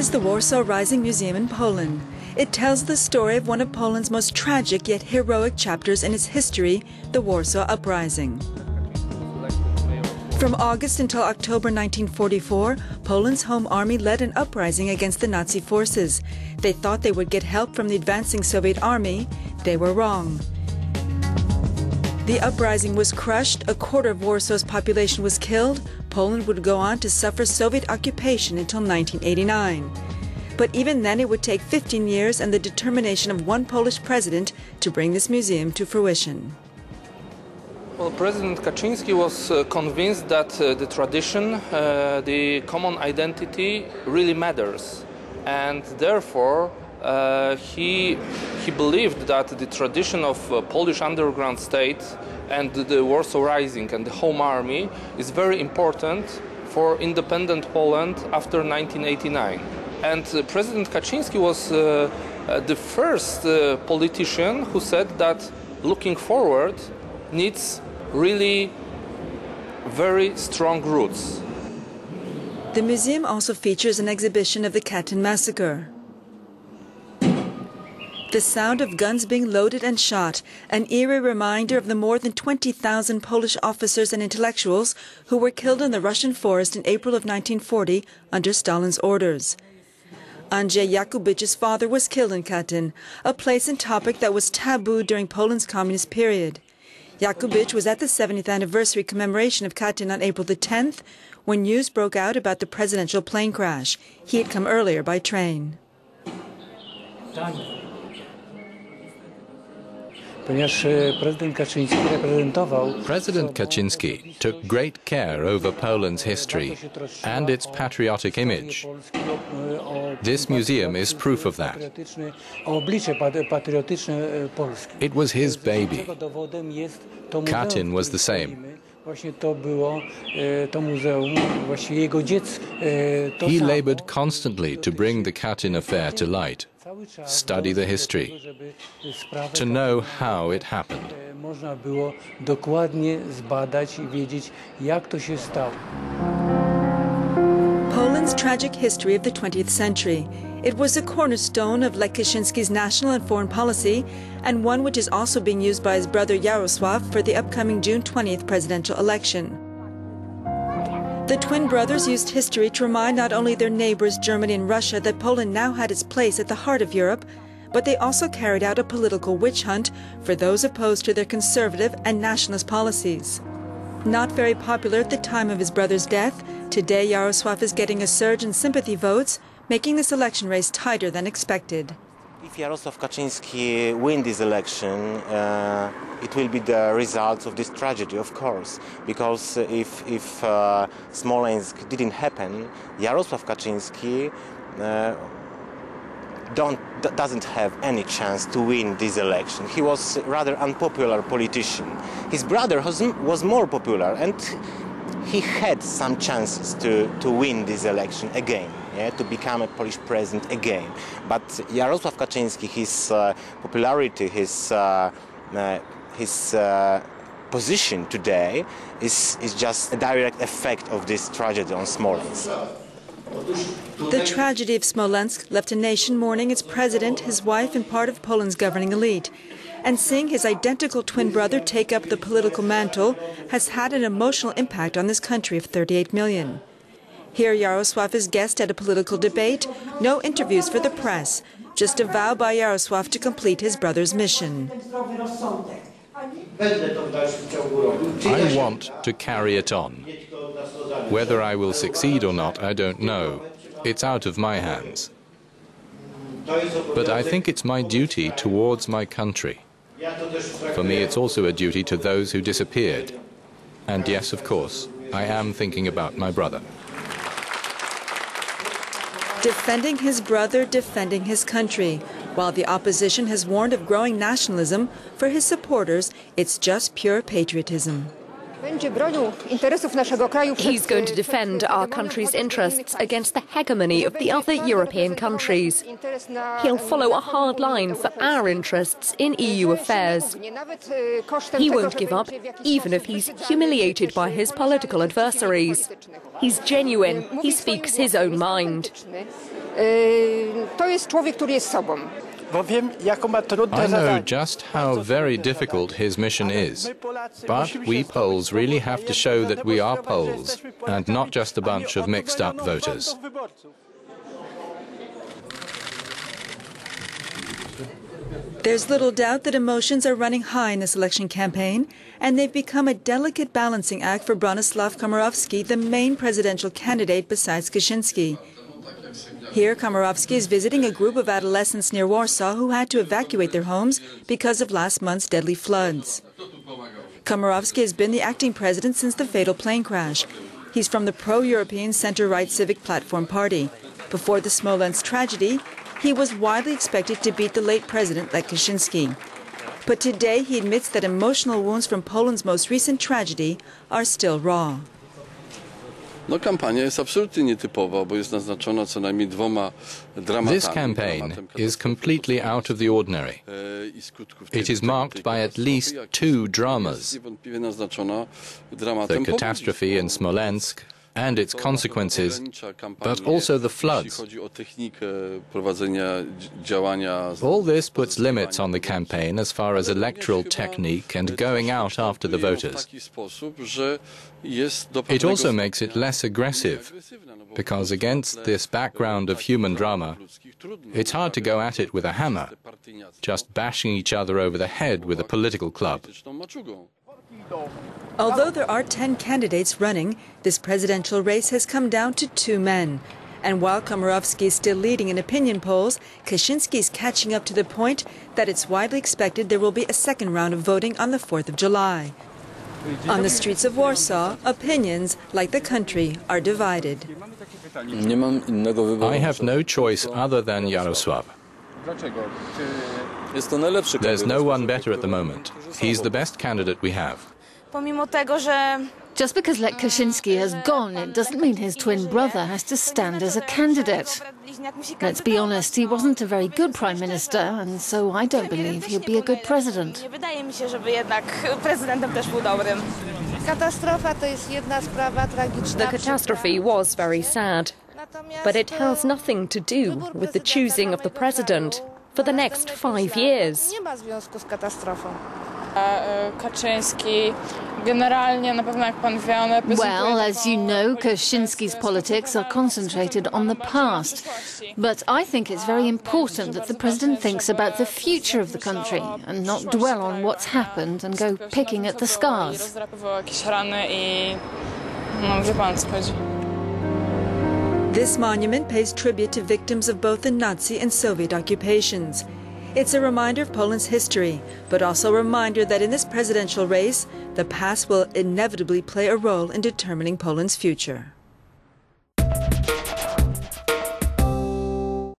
is the Warsaw Rising Museum in Poland. It tells the story of one of Poland's most tragic yet heroic chapters in its history, the Warsaw Uprising. From August until October 1944, Poland's home army led an uprising against the Nazi forces. They thought they would get help from the advancing Soviet army. They were wrong. The uprising was crushed, a quarter of Warsaw's population was killed. Poland would go on to suffer Soviet occupation until 1989. But even then it would take 15 years and the determination of one Polish president to bring this museum to fruition. Well, President Kaczynski was convinced that the tradition, the common identity really matters. And therefore he believed that the tradition of Polish underground state and the Warsaw Rising and the Home Army is very important for independent Poland after 1989. And President Kaczynski was the first politician who said that looking forward needs really very strong roots. The museum also features an exhibition of the Katyn massacre. The sound of guns being loaded and shot, an eerie reminder of the more than 20,000 Polish officers and intellectuals who were killed in the Russian forest in April of 1940 under Stalin's orders. Andrzej Jakubicz's father was killed in Katyn, a place and topic that was taboo during Poland's communist period. Jakubicz was at the 70th anniversary commemoration of Katyn on April the 10th when news broke out about the presidential plane crash. He had come earlier by train. President Kaczynski took great care over Poland's history and its patriotic image. This museum is proof of that. It was his baby. Katyn was the same. He labored constantly to bring the Katyn affair to light, study the history, to know how it happened. Poland's tragic history of the 20th century. It was a cornerstone of Lech Kaczynski's national and foreign policy, and one which is also being used by his brother Jaroslaw for the upcoming June 20th presidential election. The twin brothers used history to remind not only their neighbors Germany and Russia that Poland now had its place at the heart of Europe, but they also carried out a political witch hunt for those opposed to their conservative and nationalist policies. Not very popular at the time of his brother's death, today Jaroslaw is getting a surge in sympathy votes, making this election race tighter than expected. If Jaroslaw Kaczynski wins this election, it will be the result of this tragedy, of course, because if Smolensk didn't happen, Jaroslaw Kaczynski doesn't have any chance to win this election. He was a rather unpopular politician. His brother was more popular, and he had some chances to win this election again, to become a Polish president again. But Jaroslaw Kaczynski, his popularity, his position today is just a direct effect of this tragedy on Smolensk. The tragedy of Smolensk left a nation mourning its president, his wife, and part of Poland's governing elite. And seeing his identical twin brother take up the political mantle has had an emotional impact on this country of 38 million. Here Jaroslaw is guest at a political debate, no interviews for the press, just a vow by Jaroslaw to complete his brother's mission. I want to carry it on. Whether I will succeed or not, I don't know. It's out of my hands. But I think it's my duty towards my country. For me, it's also a duty to those who disappeared. And yes, of course, I am thinking about my brother. Defending his brother, defending his country. While the opposition has warned of growing nationalism, for his supporters, it's just pure patriotism. He's going to defend our country's interests against the hegemony of the other European countries. He'll follow a hard line for our interests in EU affairs. He won't give up, even if he's humiliated by his political adversaries. He's genuine. He speaks his own mind. To jest człowiek, który jest sobą. I know just how very difficult his mission is, but we Poles really have to show that we are Poles and not just a bunch of mixed-up voters. There's little doubt that emotions are running high in this election campaign, and they've become a delicate balancing act for Bronislaw Komorowski, the main presidential candidate besides Kaczynski. Here, Komorowski is visiting a group of adolescents near Warsaw who had to evacuate their homes because of last month's deadly floods. Komorowski has been the acting president since the fatal plane crash. He's from the pro-European center-right Civic Platform Party. Before the Smolensk tragedy, he was widely expected to beat the late President Lech Kaczynski. But today he admits that emotional wounds from Poland's most recent tragedy are still raw. This campaign is completely out of the ordinary. It is marked by at least two dramas: the catastrophe in Smolensk and its consequences, but also the floods. All this puts limits on the campaign as far as electoral technique and going out after the voters. It also makes it less aggressive, because against this background of human drama, it's hard to go at it with a hammer, just bashing each other over the head with a political club. Although there are 10 candidates running, this presidential race has come down to 2 men. And while Komorowski is still leading in opinion polls, Kaczynski is catching up to the point that it's widely expected there will be a second round of voting on the 4th of July. On the streets of Warsaw, opinions, like the country, are divided. I have no choice other than Jaroslaw. There's no one better at the moment. He's the best candidate we have. Just because Lech Kaczynski has gone, it doesn't mean his twin brother has to stand as a candidate. Let's be honest, he wasn't a very good prime minister, and so I don't believe he'll be a good president. The catastrophe was very sad, but it has nothing to do with the choosing of the president for the next 5 years. Well, as you know, Kaczynski's politics are concentrated on the past. But I think it's very important that the president thinks about the future of the country and not dwell on what's happened and go picking at the scars. This monument pays tribute to victims of both the Nazi and Soviet occupations. It's a reminder of Poland's history, but also a reminder that in this presidential race, the past will inevitably play a role in determining Poland's future.